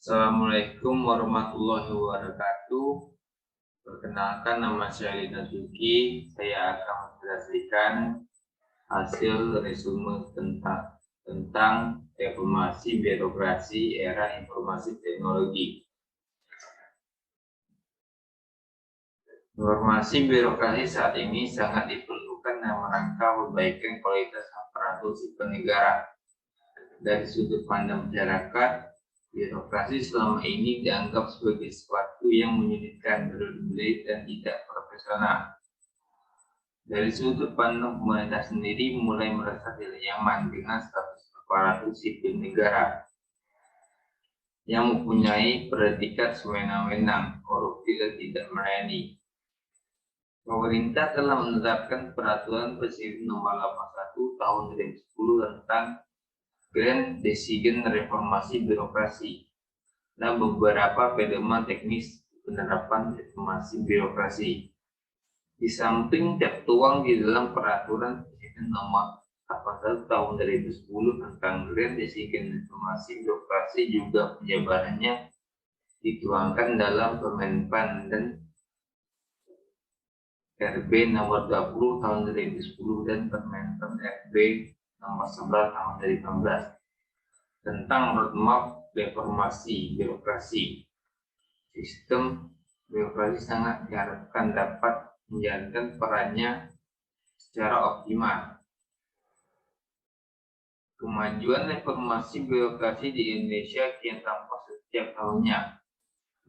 Assalamualaikum warahmatullahi wabarakatuh. Perkenalkan, nama saya Lina Zuki. Saya akan menjelaskan hasil resume tentang reformasi birokrasi era informasi teknologi. Reformasi birokrasi saat ini sangat diperlukan dalam rangka perbaikan kualitas aparatur sipil negara. Dari sudut pandang masyarakat, birokrasi selama ini dianggap sebagai sesuatu yang menyulitkan, berbelit, dan tidak profesional. Dari sudut pandang pemerintah sendiri mulai merasa tidak nyaman dengan status aparatur sipil negara yang mempunyai predikat sewenang-wenang, korupsi, dan tidak melayani. Pemerintah telah menetapkan Peraturan Presiden Nomor 81 Tahun 2010 tentang Grand Decision Reformasi Birokrasi dan beberapa pedoman teknis penerapan reformasi birokrasi. Di samping tertuang di dalam Peraturan Presiden Nomor 81 Tahun 2010 tentang Grand Decision Reformasi Birokrasi, juga penjabarannya dituangkan dalam Permenpan dan RB Nomor 20 Tahun 2010 dan Permenpan RB Nomor 11 Tahun 2015 tentang roadmap reformasi birokrasi. Sistem birokrasi sangat diharapkan dapat menjalankan perannya secara optimal. Kemajuan reformasi birokrasi di Indonesia kian tampak setiap tahunnya.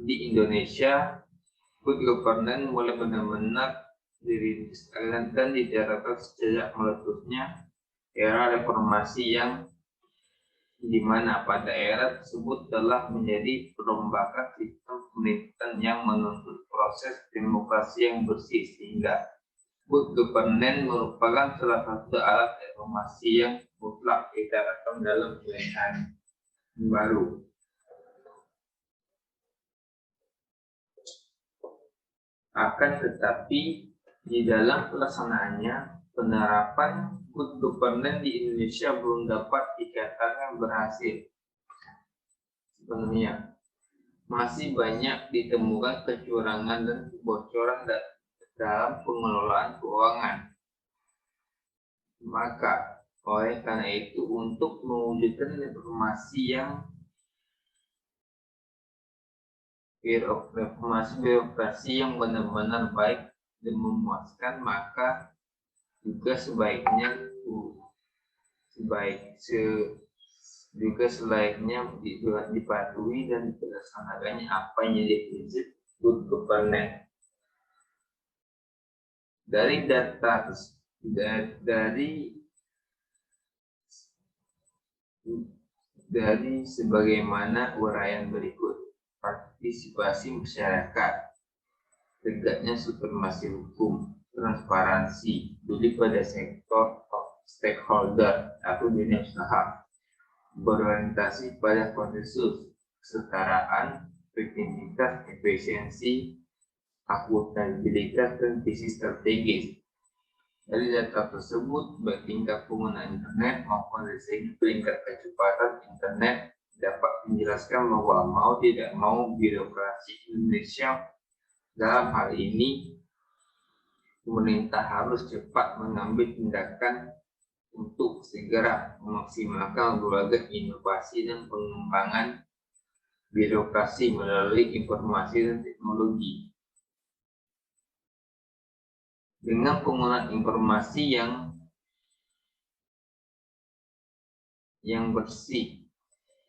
Di Indonesia, good governance mulai benar-benar dirintis dan diterapkan sejak meletusnya era reformasi, yang di mana pada era tersebut telah menjadi perombakan sistem pemerintahan yang menuntut proses demokrasi yang bersih, sehingga good governance merupakan salah satu alat reformasi yang mutlak diterapkan dalam pemerintahan baru. Akan tetapi, di dalam pelaksanaannya, penerapan good governance di Indonesia belum dapat dikatakan berhasil. Sebenarnya masih banyak ditemukan kecurangan dan kebocoran dalam pengelolaan keuangan. Maka oleh karena itu, untuk mewujudkan reformasi birokrasi yang benar-benar baik dan memuaskan, maka juga sebaiknya dipatuhi dan dilaksanakannya apa yang jadi prinsip good governance. Dari data dari sebagaimana uraian berikut: partisipasi masyarakat, tegaknya supremasi hukum, transparansi, peduli pada sektor stakeholder atau dunia usaha, berorientasi pada konsensus, kesetaraan, efektivitas, efisiensi, akuntabilitas, dan visi strategis. Dari data tersebut, baik tingkat penggunaan internet maupun dari segi peringkat kecepatan internet, dapat menjelaskan bahwa mau tidak mau birokrasi Indonesia dalam hal ini, pemerintah harus cepat mengambil tindakan untuk segera memaksimalkan berbagai inovasi dan pengembangan birokrasi melalui informasi dan teknologi. Dengan penggunaan informasi yang bersih,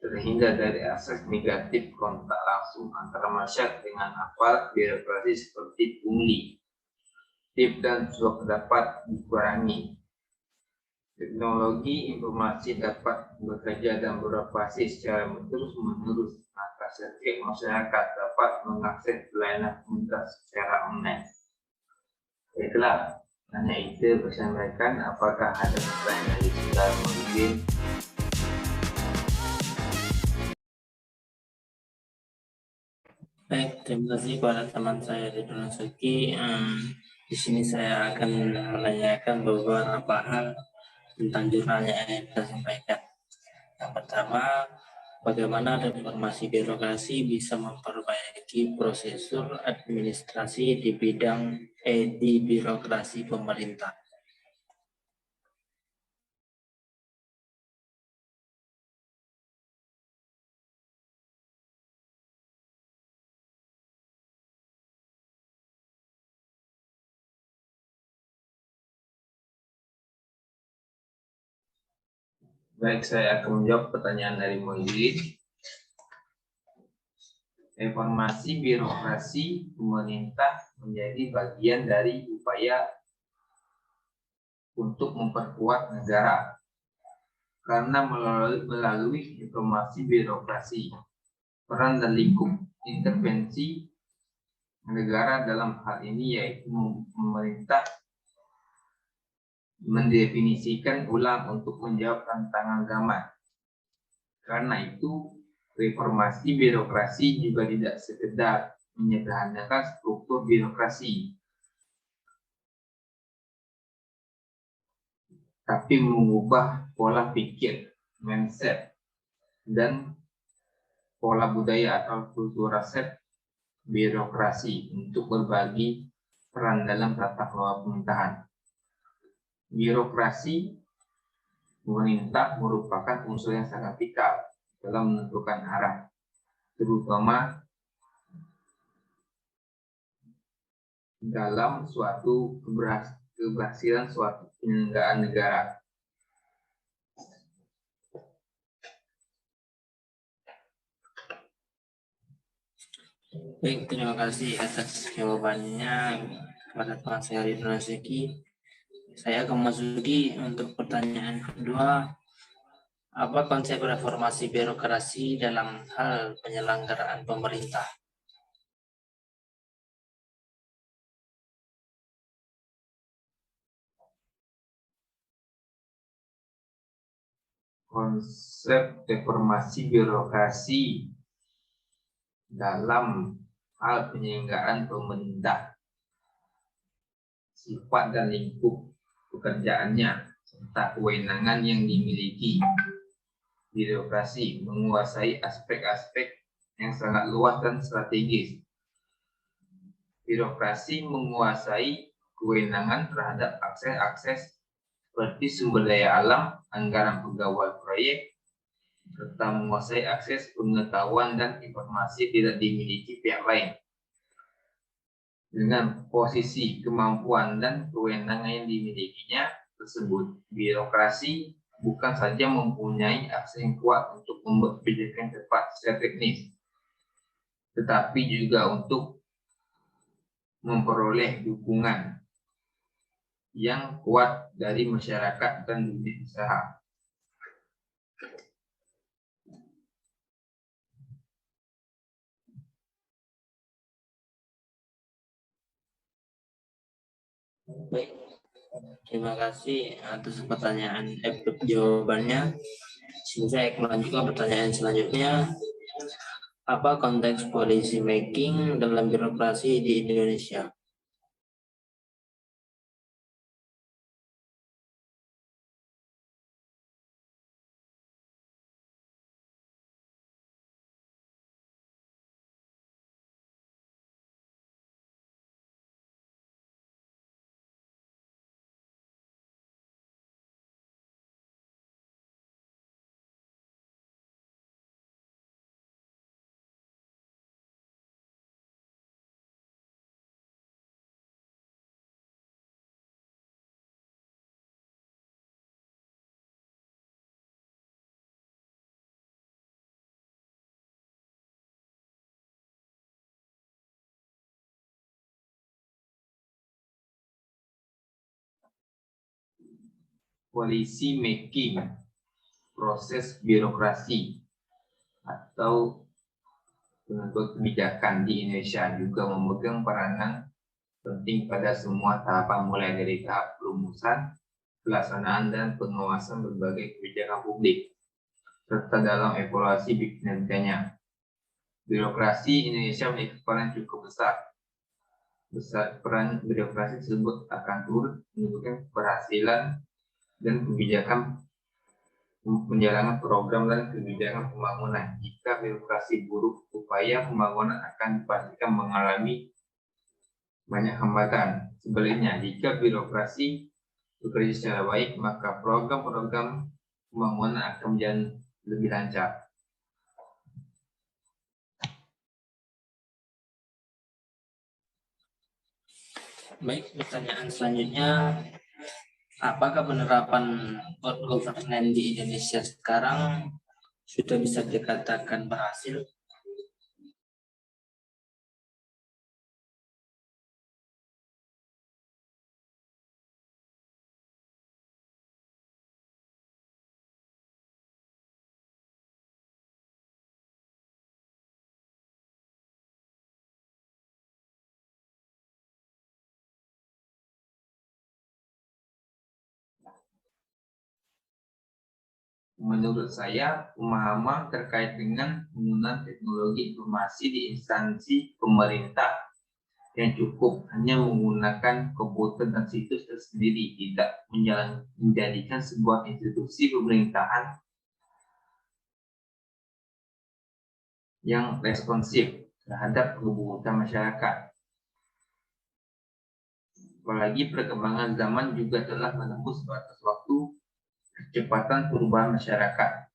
terhindar dari akses negatif kontak langsung antara masyarakat dengan aparat birokrasi seperti pungli, tip dan suap dapat dikurangi. Teknologi informasi dapat bekerja dan beroperasi secara terus-menerus, maka setiap masyarakat dapat mengakses pelayanan pemerintah secara online. Baiklah, hanya itu saya sampaikan. Apakah ada pertanyaan dari saudara mungkin? Baik, terima kasih kepada teman saya di Suki. Di sini saya akan menanyakan beberapa hal tentang jurnal yang ingin saya sampaikan. Yang pertama, bagaimana reformasi birokrasi bisa memperbaiki prosedur administrasi di bidang di birokrasi pemerintah. Baik, saya akan menjawab pertanyaan dari Muhyiddin. Reformasi birokrasi pemerintah menjadi bagian dari upaya untuk memperkuat negara. Karena melalui reformasi birokrasi, peran dan lingkup intervensi negara dalam hal ini yaitu pemerintah mendefinisikan ulang untuk menjawab tantangan zaman. Karena itu, reformasi birokrasi juga tidak sekedar menyederhanakan struktur birokrasi, tapi mengubah pola pikir, mindset, dan pola budaya atau kultur set birokrasi untuk berbagi peran dalam tata kelola pemerintahan. Birokrasi pemerintah merupakan unsur yang sangat vital dalam menentukan arah, terutama dalam suatu keberhasilan suatu penyelenggaraan negara. Baik, terima kasih atas jawabannya kepada teman saya Ridwan Seki. Saya akan memasuki untuk pertanyaan kedua. Apa konsep reformasi birokrasi dalam hal penyelenggaraan pemerintah? Konsep reformasi birokrasi dalam hal penyelenggaraan pemerintah, sifat dan lingkup pekerjaannya, serta kewenangan yang dimiliki. Birokrasi menguasai aspek-aspek yang sangat luas dan strategis. Birokrasi menguasai kewenangan terhadap akses-akses seperti sumber daya alam, anggaran pegawai proyek, serta menguasai akses pengetahuan dan informasi tidak dimiliki pihak lain. Dengan posisi, kemampuan, dan kewenangan yang dimilikinya tersebut, birokrasi bukan saja mempunyai akses yang kuat untuk membuat kebijakan cepat secara teknis, tetapi juga untuk memperoleh dukungan yang kuat dari masyarakat dan dunia usaha. Baik, terima kasih atas pertanyaan jawabannya. Saya akan melanjutkan pertanyaan selanjutnya. Apa konteks policy making dalam birokrasi di Indonesia? Policy making, proses birokrasi atau penentuan kebijakan di Indonesia juga memegang peranan penting pada semua tahapan mulai dari tahap perumusan, pelaksanaan, dan pengawasan berbagai kebijakan publik, serta dalam evaluasi kinerjanya. Birokrasi Indonesia memiliki peran cukup besar. Peran birokrasi tersebut akan turut menentukan keberhasilan dan kebijakan menjalankan program dan kebijakan pembangunan. Jika birokrasi buruk, upaya pembangunan akan dipastikan mengalami banyak hambatan. Sebaliknya, jika birokrasi bekerja secara baik, maka program-program pembangunan akan menjadi lebih lancar. Baik, pertanyaan selanjutnya, apakah penerapan good governance di Indonesia sekarang sudah bisa dikatakan berhasil? Menurut saya, pemahaman terkait dengan penggunaan teknologi informasi di instansi pemerintah yang cukup hanya menggunakan komputer dan situs tersendiri tidak menjadikan sebuah institusi pemerintahan yang responsif terhadap kebutuhan masyarakat. Apalagi perkembangan zaman juga telah menembus batas waktu kecepatan perubahan masyarakat,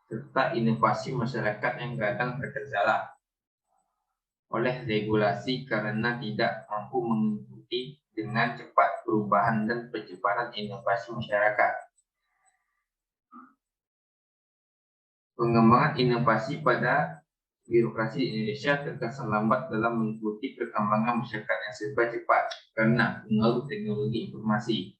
serta inovasi masyarakat yang kadang terkendala oleh regulasi karena tidak mampu mengikuti dengan cepat perubahan dan percepatan inovasi masyarakat. Pengembangan inovasi pada birokrasi Indonesia terkesan lambat dalam mengikuti perkembangan masyarakat yang serba cepat karena pengaruh teknologi informasi.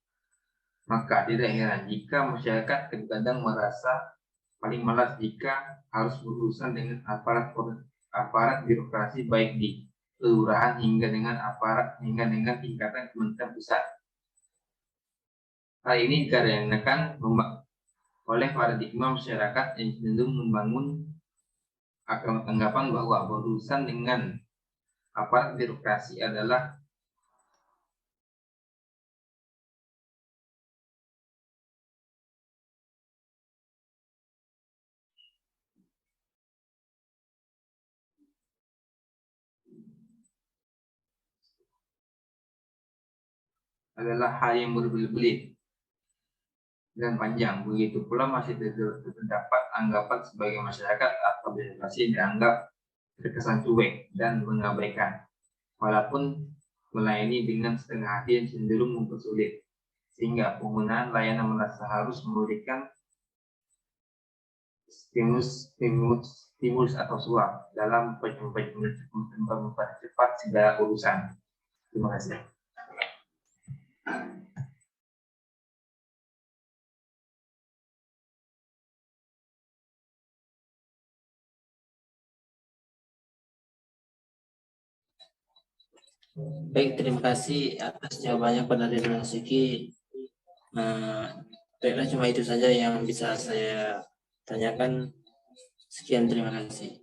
Maka tidak heran jika masyarakat terkadang merasa paling malas jika harus berurusan dengan aparat birokrasi baik di kelurahan hingga dengan tingkatan kementerian pusat. Hal ini dikarenakan oleh paradigma masyarakat yang cenderung membangun anggapan bahwa berurusan dengan aparat birokrasi adalah hal yang berbelit-belit dan panjang. Begitu pula masih terdapat anggapan sebagai masyarakat atau birokrasi dianggap terkesan cuek dan mengabaikan, walaupun melayani dengan setengah hati yang cenderung mempersulit, sehingga penggunaan layanan merasa harus memberikan stimulus atau suap dalam mempercepat segala urusan. Terima kasih. Baik, terima kasih atas jawabannya pada Seki. Baiklah, cuma itu saja yang bisa saya tanyakan. Sekian, terima kasih.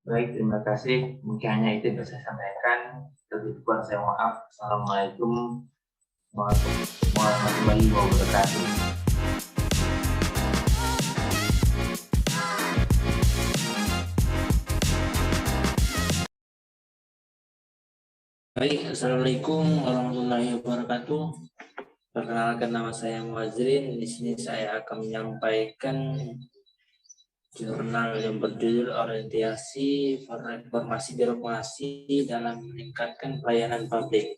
Baik, terima kasih. Mungkin hanya itu yang bisa saya sampaikan. Lebih kurang saya maaf. Assalamualaikum warahmatullahi wabarakatuh. Baik, Assalamualaikum warahmatullahi wabarakatuh. Perkenalkan, nama saya Muazrin. Di sini saya akan menyampaikan jurnal yang berjudul Orientasi Reformasi Birokrasi dalam Meningkatkan Pelayanan Publik.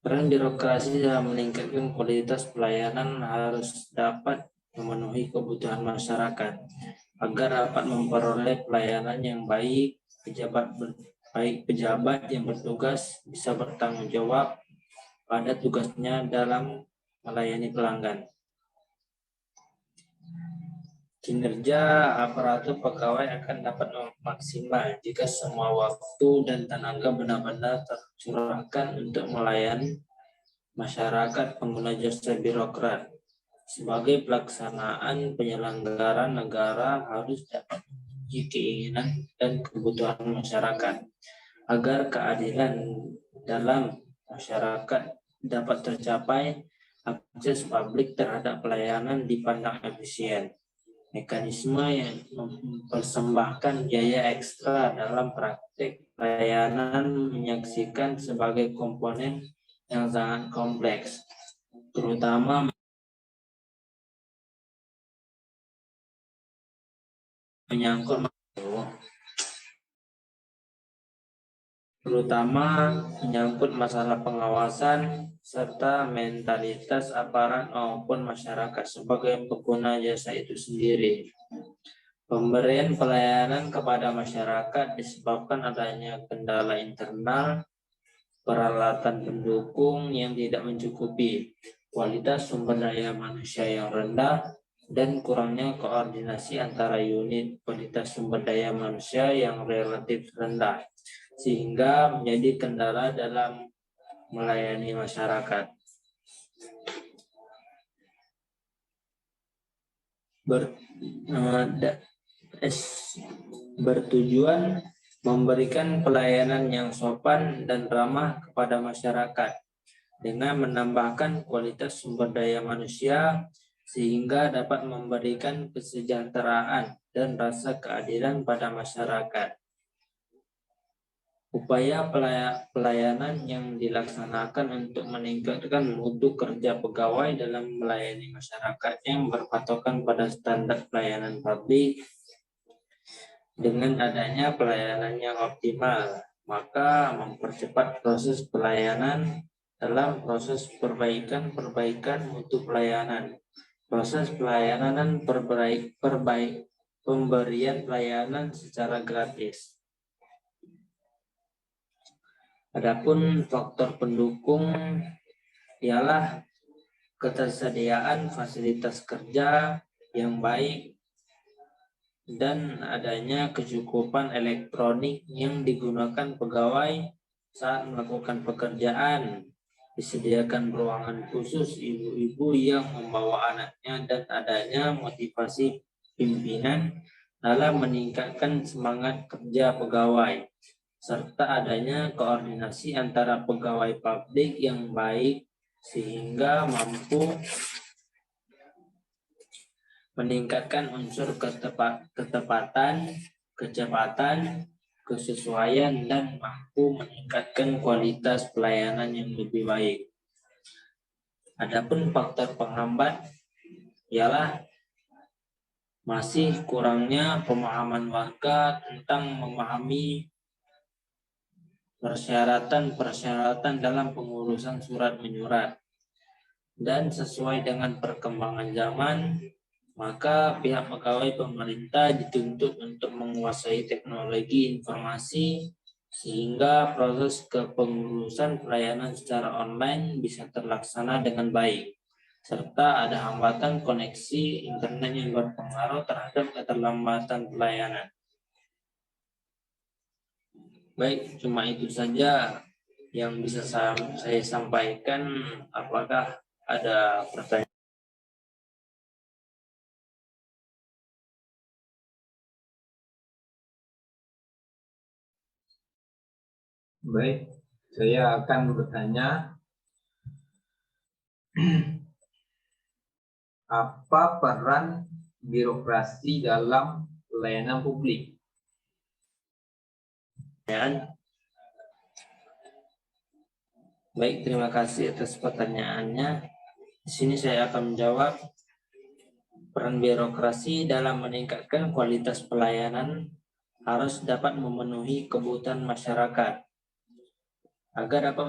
Peran birokrasi dalam meningkatkan kualitas pelayanan harus dapat memenuhi kebutuhan masyarakat agar dapat memperoleh pelayanan yang baik. Pejabat yang bertugas bisa bertanggung jawab pada tugasnya dalam melayani pelanggan. Kinerja aparatur pegawai akan dapat maksimal jika semua waktu dan tenaga benar-benar tercurahkan untuk melayani masyarakat pengguna jasa birokrat. Sebagai pelaksanaan penyelenggaraan negara harus dapat memenuhi keinginan dan kebutuhan masyarakat agar keadilan dalam masyarakat dapat tercapai. akses publik terhadap pelayanan dipandang efisien. Mekanisme yang mempersembahkan biaya ekstra dalam praktik pelayanan menyaksikan sebagai komponen yang sangat kompleks, terutama menyangkut masalah pengawasan serta mentalitas aparat maupun masyarakat sebagai pengguna jasa itu sendiri. Pemberian pelayanan kepada masyarakat disebabkan adanya kendala internal, peralatan pendukung yang tidak mencukupi, kualitas sumber daya manusia yang rendah, dan kurangnya koordinasi antara unit kualitas sumber daya manusia yang relatif rendah, sehingga menjadi kendala dalam melayani masyarakat. Bertujuan memberikan pelayanan yang sopan dan ramah kepada masyarakat dengan menambahkan kualitas sumber daya manusia sehingga dapat memberikan kesejahteraan dan rasa keadilan pada masyarakat. Upaya pelayanan yang dilaksanakan untuk meningkatkan mutu kerja pegawai dalam melayani masyarakat yang berpatokan pada standar pelayanan publik. Dengan adanya pelayanan yang optimal, maka mempercepat proses pelayanan dalam proses perbaikan mutu pelayanan, proses pelayanan dan pemberian pelayanan secara gratis. Adapun faktor pendukung ialah ketersediaan fasilitas kerja yang baik dan adanya kecukupan elektronik yang digunakan pegawai saat melakukan pekerjaan, disediakan ruangan khusus ibu-ibu yang membawa anaknya, dan adanya motivasi pimpinan dalam meningkatkan semangat kerja pegawai, serta adanya koordinasi antara pegawai publik yang baik sehingga mampu meningkatkan unsur ketepatan, kecepatan, kesesuaian, dan mampu meningkatkan kualitas pelayanan yang lebih baik. Adapun faktor penghambat ialah masih kurangnya pemahaman warga tentang memahami persyaratan dalam pengurusan surat menyurat. Dan sesuai dengan perkembangan zaman, maka pihak pegawai pemerintah dituntut untuk menguasai teknologi informasi sehingga proses kepengurusan pelayanan secara online bisa terlaksana dengan baik, serta ada hambatan koneksi internet yang berpengaruh terhadap keterlambatan pelayanan. Baik, cuma itu saja yang bisa saya sampaikan. Apakah ada pertanyaan? Baik, saya akan bertanya, apa peran birokrasi dalam pelayanan publik? Baik, terima kasih atas pertanyaannya. Di sini saya akan menjawab. Peran birokrasi dalam meningkatkan kualitas pelayanan harus dapat memenuhi kebutuhan masyarakat agar dapat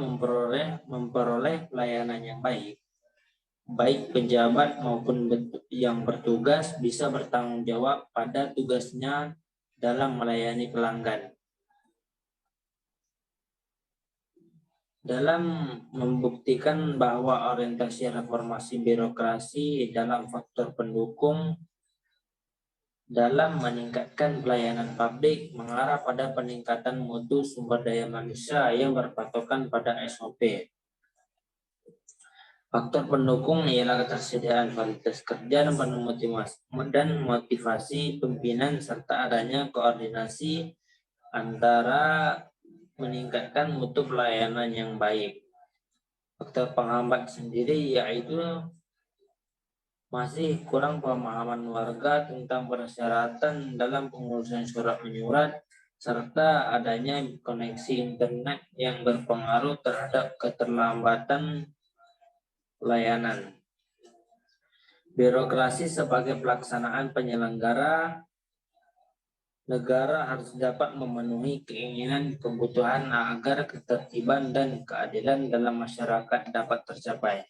memperoleh pelayanan yang baik. Baik pejabat maupun yang bertugas bisa bertanggung jawab pada tugasnya dalam melayani pelanggan. Dalam membuktikan bahwa orientasi reformasi birokrasi dalam faktor pendukung dalam meningkatkan pelayanan publik mengarah pada peningkatan mutu sumber daya manusia yang berpatokan pada SOP. Faktor pendukung ialah ketersediaan fasilitas kerja dan motivasi pimpinan serta adanya koordinasi antara meningkatkan mutu pelayanan yang baik. Faktor penghambat sendiri yaitu masih kurang pemahaman warga tentang persyaratan dalam pengurusan surat menyurat, serta adanya koneksi internet yang berpengaruh terhadap keterlambatan pelayanan. Birokrasi sebagai pelaksanaan penyelenggara negara harus dapat memenuhi keinginan kebutuhan agar ketertiban dan keadilan dalam masyarakat dapat tercapai.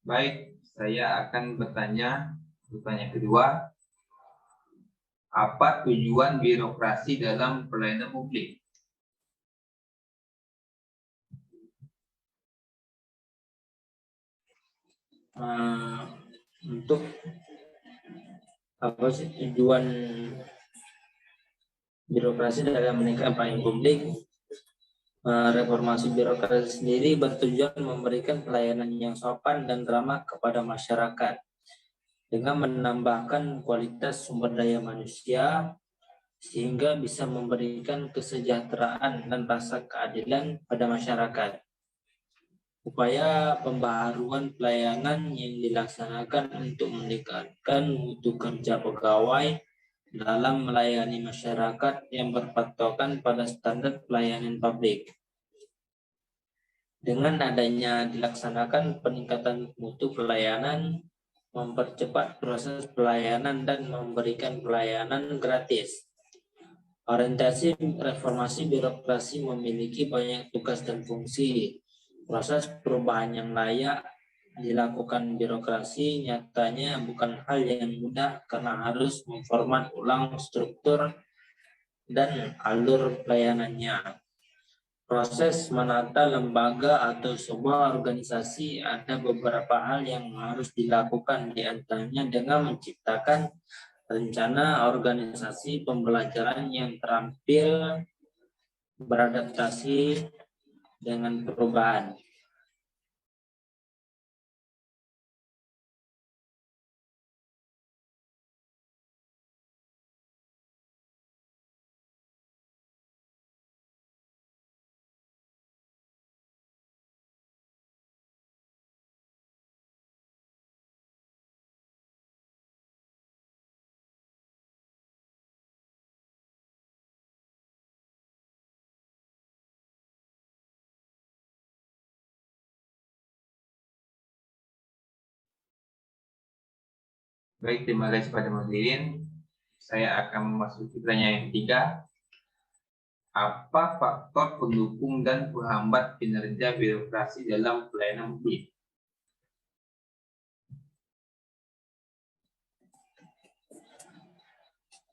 Baik, saya akan pertanyaan kedua. Apa tujuan birokrasi dalam pelayanan publik? Untuk apa sih tujuan birokrasi dalam meningkatkan pelayanan publik? Reformasi birokrasi sendiri bertujuan memberikan pelayanan yang sopan dan ramah kepada masyarakat dengan menambahkan kualitas sumber daya manusia sehingga bisa memberikan kesejahteraan dan rasa keadilan pada masyarakat. Upaya pembaharuan pelayanan yang dilaksanakan untuk meningkatkan mutu kerja pegawai dalam melayani masyarakat yang berpatokan pada standar pelayanan publik. Dengan adanya dilaksanakan peningkatan mutu pelayanan, mempercepat proses pelayanan dan memberikan pelayanan gratis. Orientasi reformasi birokrasi memiliki banyak tugas dan fungsi. Proses perubahan yang layak dilakukan birokrasi nyatanya bukan hal yang mudah karena harus memformat ulang struktur dan alur pelayanannya. Proses menata lembaga atau sebuah organisasi ada beberapa hal yang harus dilakukan, di antaranya dengan menciptakan rencana organisasi pembelajaran yang terampil beradaptasi dengan perubahan. Baik, terima kasih pada Mas Didin. Saya akan memasuki pertanyaan yang ketiga. Apa faktor pendukung dan penghambat kinerja birokrasi dalam pelayanan publik?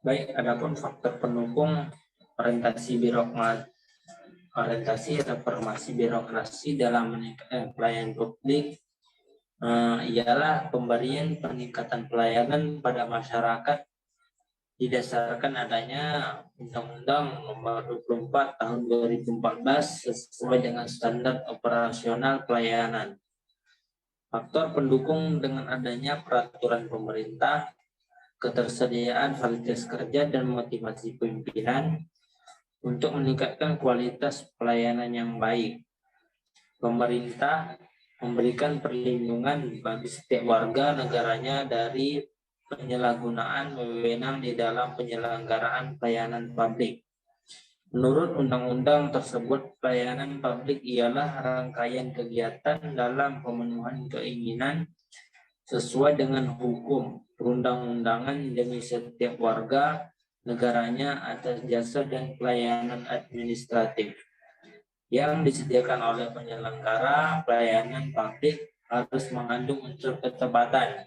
Baik, adapun faktor pendukung orientasi reformasi birokrasi dalam meningkatkan pelayanan publik ialah pemberian peningkatan pelayanan pada masyarakat didasarkan adanya Undang-Undang Nomor 24 Tahun 2014 sesuai dengan standar operasional pelayanan. Faktor pendukung dengan adanya peraturan pemerintah, ketersediaan fasilitas kerja dan motivasi pimpinan untuk meningkatkan kualitas pelayanan yang baik. Pemerintah memberikan perlindungan bagi setiap warga negaranya dari penyalahgunaan wewenang di dalam penyelenggaraan pelayanan publik. Menurut undang-undang tersebut, pelayanan publik ialah rangkaian kegiatan dalam pemenuhan keinginan sesuai dengan hukum perundang-undangan demi setiap warga negaranya atas jasa dan pelayanan administratif yang disediakan oleh penyelenggara pelayanan publik harus mengandung unsur ketepatan,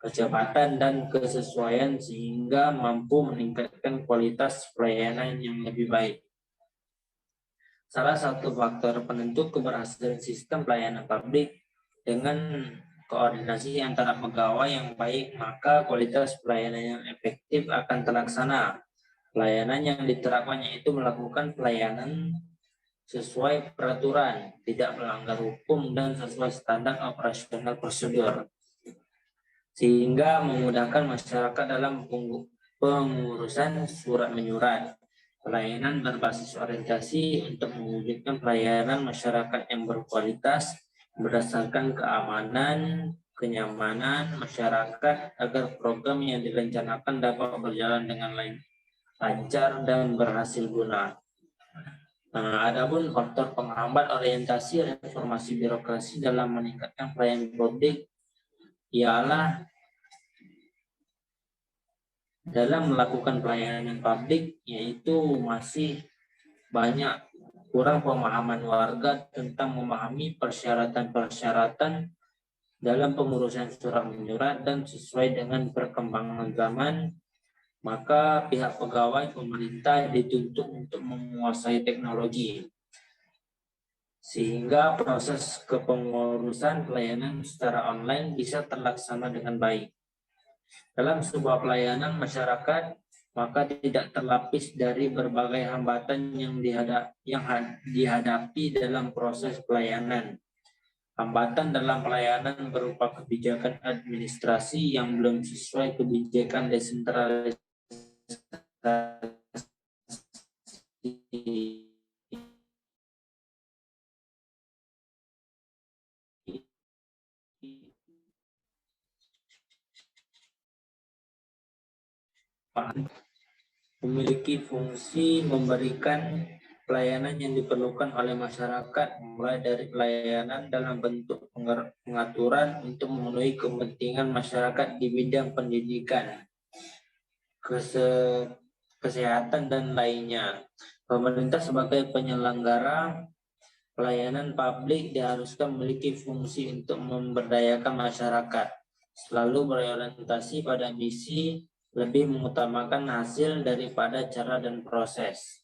kecepatan, dan kesesuaian sehingga mampu meningkatkan kualitas pelayanan yang lebih baik. Salah satu faktor penentu keberhasilan sistem pelayanan publik dengan koordinasi antara pegawai yang baik, maka kualitas pelayanan yang efektif akan terlaksana. Pelayanan yang diterapkannya itu melakukan pelayanan sesuai peraturan, tidak melanggar hukum, dan sesuai standar operasional prosedur, sehingga memudahkan masyarakat dalam pengurusan surat menyurat. Pelayanan berbasis orientasi untuk mewujudkan pelayanan masyarakat yang berkualitas berdasarkan keamanan, kenyamanan masyarakat agar program yang direncanakan dapat berjalan dengan lancar dan berhasil guna. Adapun faktor penghambat orientasi reformasi birokrasi dalam meningkatkan pelayanan publik ialah dalam melakukan pelayanan publik, yaitu masih banyak kurang pemahaman warga tentang memahami persyaratan-persyaratan dalam pengurusan surat menyurat dan sesuai dengan perkembangan zaman, maka pihak pegawai pemerintah dituntut untuk menguasai teknologi sehingga proses kepengurusan pelayanan secara online bisa terlaksana dengan baik. Dalam sebuah pelayanan masyarakat, maka tidak terlapis dari berbagai hambatan yang dihadapi dalam proses pelayanan. Hambatan dalam pelayanan berupa kebijakan administrasi yang belum sesuai kebijakan desentralisasi, memiliki fungsi memberikan pelayanan yang diperlukan oleh masyarakat, mulai dari pelayanan dalam bentuk pengaturan untuk memenuhi kepentingan masyarakat di bidang pendidikan, kesehatan, dan lainnya. Pemerintah sebagai penyelenggara pelayanan publik diharuskan memiliki fungsi untuk memberdayakan masyarakat, selalu berorientasi pada misi, lebih mengutamakan hasil daripada cara dan proses.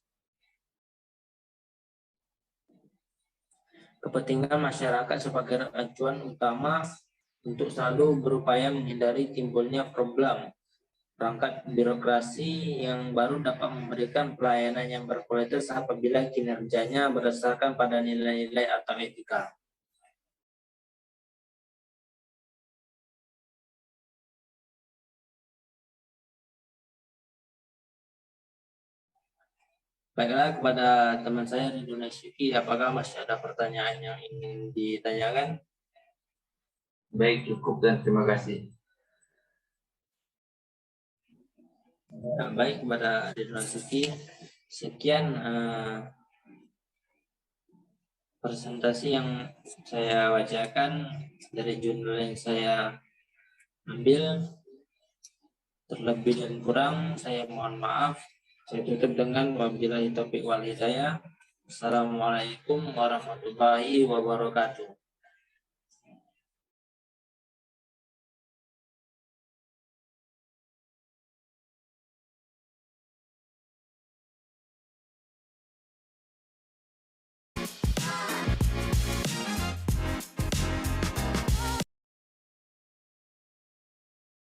Kepentingan masyarakat sebagai acuan utama untuk selalu berupaya menghindari timbulnya problem perangkat birokrasi yang baru dapat memberikan pelayanan yang berkualitas apabila kinerjanya berdasarkan pada nilai-nilai atau etika. Baiklah, kepada teman saya Ridwan Syuki, apakah masih ada pertanyaan yang ingin ditanyakan? Baik, cukup dan terima kasih. Baik, kepada Ridwan Syuki, sekian presentasi yang saya bacakan dari jurnal yang saya ambil. Terlebih dan kurang saya mohon maaf. Saya tutup dengan wabillahi taufiq wal hidayah. Assalamualaikum warahmatullahi wabarakatuh.